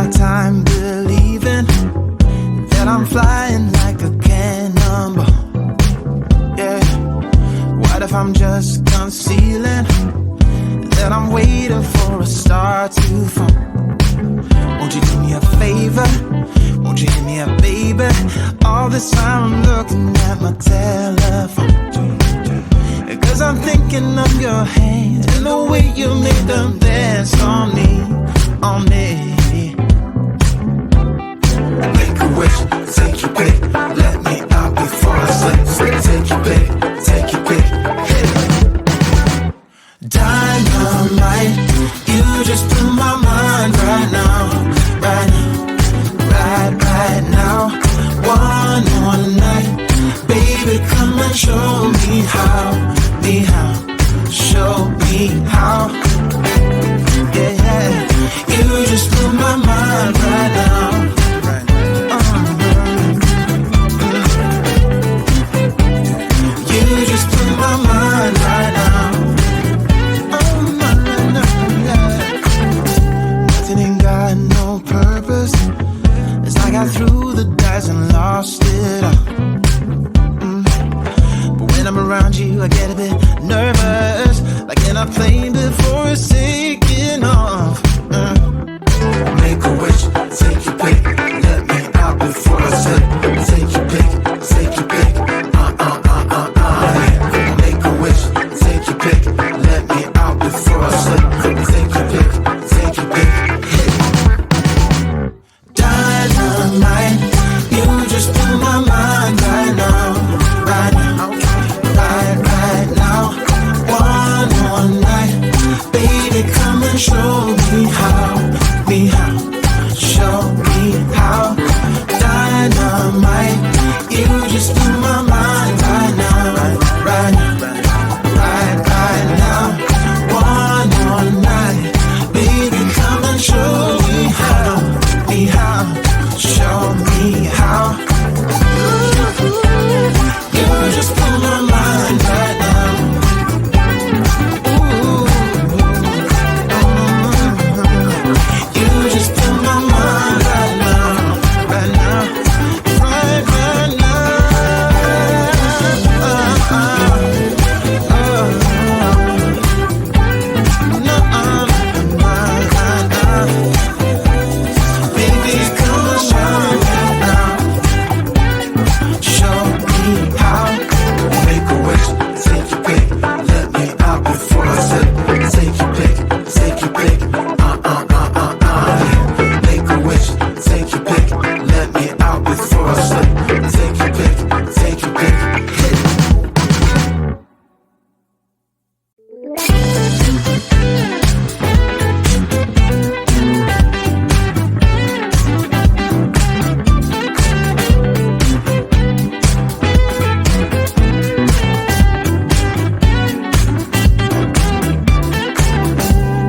my time believing that I'm flying like a cannonball. Yeah. What if I'm just concealing that I'm waiting for a star to fall? Won't you do me a favor? Won't you hit me up, baby? All this time I'm looking at my telephone, 'cause I'm thinking of your hands and the way you make them dance on me, on me. Make a wish, take your pick, let me out before I slip. Take your pick, take your pick, hit it. Dynamite, you just blew my mind right now, right now, right now. One more night, baby, come and show me how, show me how. Yeah, yeah, you just blew my mind right now. You just blew my mind right now. Nothing ain't got no purpose. It's like I threw the dice and lost it all. But when I'm around you, I get a bit nervous, like in a plane before it's taking off. Make a wish, take your pick, let me out before I slip. Take your pick, take your pick. Make a wish, take your pick, let me out before I slip. Take your pick, take your pick. Dynamite, you just blew my mind right now, right now, right now. One more night, baby, come and show me how, show me how. Dynamite, you just blew my mind right now, right now, right now. One more night, baby, come and show me how, show me how. You just blew my mind right now. You just blew my mind right now, right now, right now. Baby, come and show me now, show me how. Make a wish, take your pick, let me out before I slip. Take your pick, take your pick. Make a wish, take your pick, let me out before I slip. Take your pick, take your pick.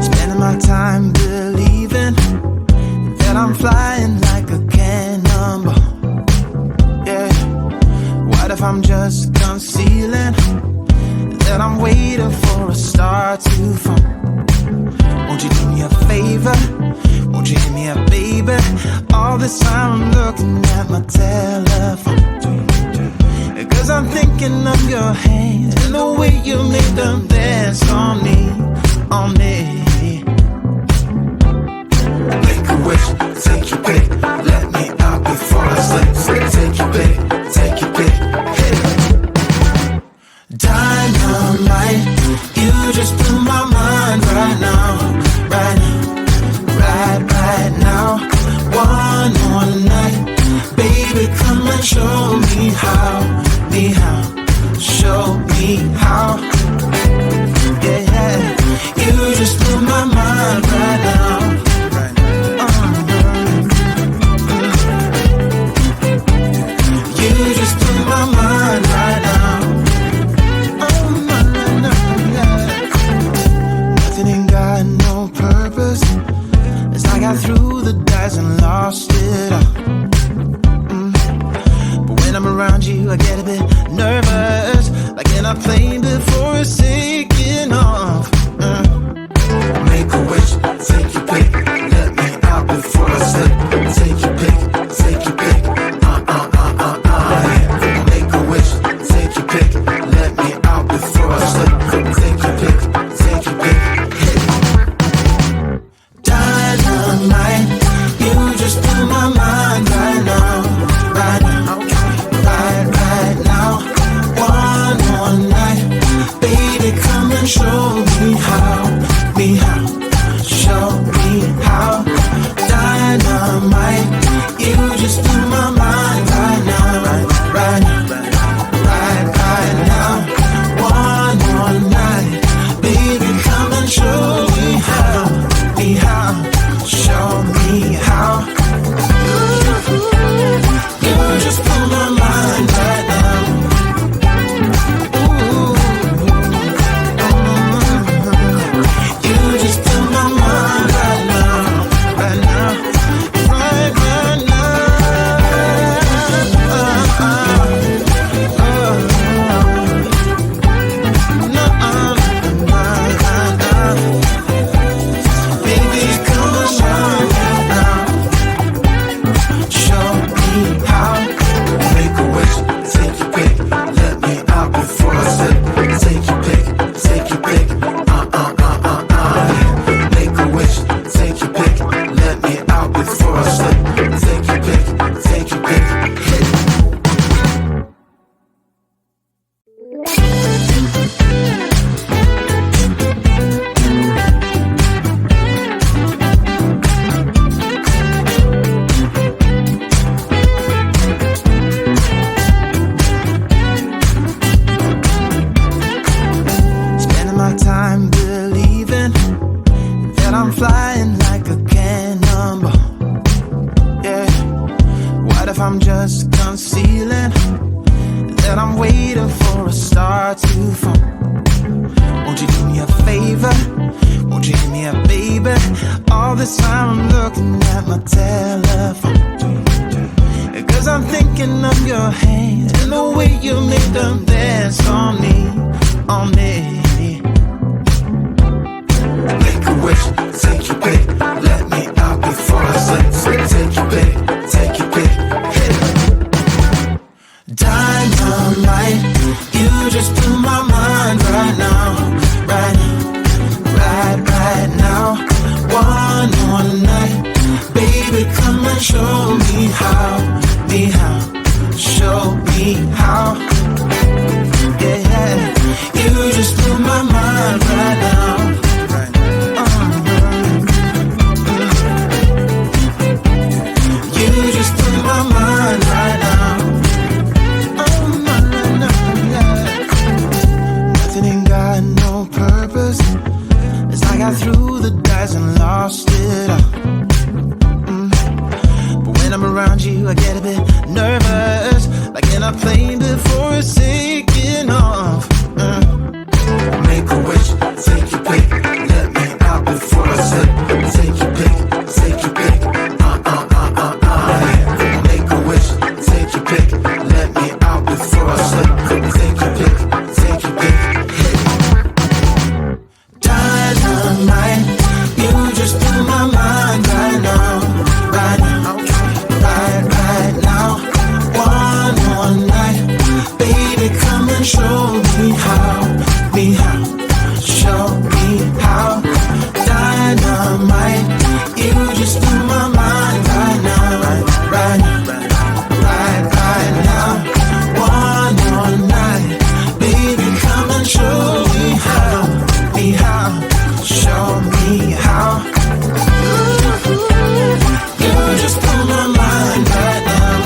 Spending my time believing that I'm flying like a cannonball. Yeah. What if I'm just concealing that I'm waiting for a star to fall? Won't you do me a favor? Won't you hit me up, baby? All this time I'm looking at my telephone, 'cause I'm thinking of your hands and the way you make them dance on me, on me. Make a wish, take your pick, let me out before I slip. Take your pick, take your pick, hit it. Dynamite, you just blew my mind right now, right now, right now. One more night, baby, come and show me how, show me how. Yeah, yeah, you just blew my mind right now. You just blew my mind right now. Nothing ain't got no purpose. It's like I threw the dice and lost it all. But when I'm around you, I get a bit nervous, like in a plane before it's taking off. Make a wish, take your pick, let me out before I slip. baby. All this time I'm looking at my telephone, 'cause I'm thinking of your hand and the way you make them dance on me, on me. Make a wish, take your pick, let me out before I slip. Take your pick, take your pick, hit it. Dynamite, you just blew my mind right now, right now, right now. One more night, baby, come and show me how, show me how. Yeah, you just blew my mind right now. You just blew my mind right now. Oh, no, yeah. Nothing ain't got no purpose. As I got through the dice and lost it all. But when I'm around you, I get a bit nervous, like in a plane before it's taking off. Make a wish, take your pick, let me out before I slip. Take your pick, take your pick. Make a wish, take your pick, let me out before I slip. Take your pick, take your pick. Dynamite, you just blew my mind right now, right now, right now. One more night, baby, come and show me how, show me how. Dynamite, you just blew my mind right now, right now. One more night, baby, come and show me how, show me how. You just blew my mind right now.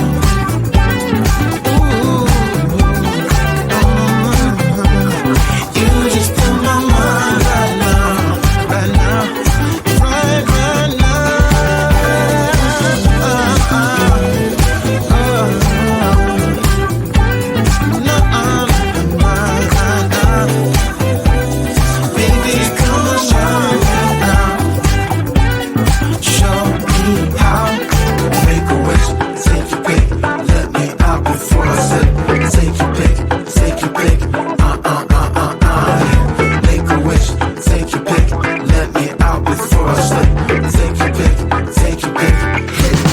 You just blew my mind right now, right now, right now. Baby, come and show me now, show me how. Make a wish, take your pick, let me out before I slip. Take your pick, take your pick, Make a wish, take your pick, let me out before I slip. Take your pick, take your pick, hit it.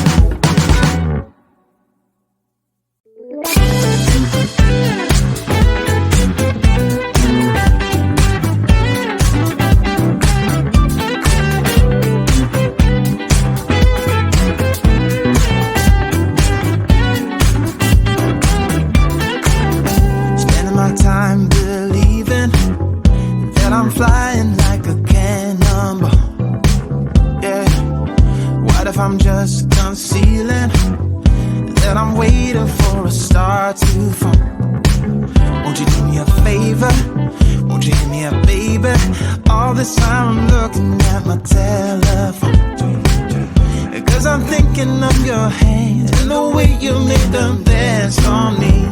Spending my time believing that I'm flying like a cannonball. Yeah, what if I'm just concealing that I'm waiting for a star to fall? Won't you do me a favor? Won't you hit me up, baby? All this time I'm looking at my telephone, 'cause I'm thinking of your hand and the way you make them dance on me,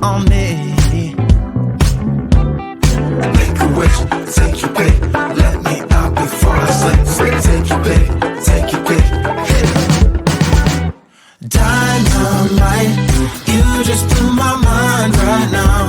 on me. Make a wish, take your pick, let me out before I slip. Take your pick, take your pick, hit it. Dynamite, you just blew my mind right now,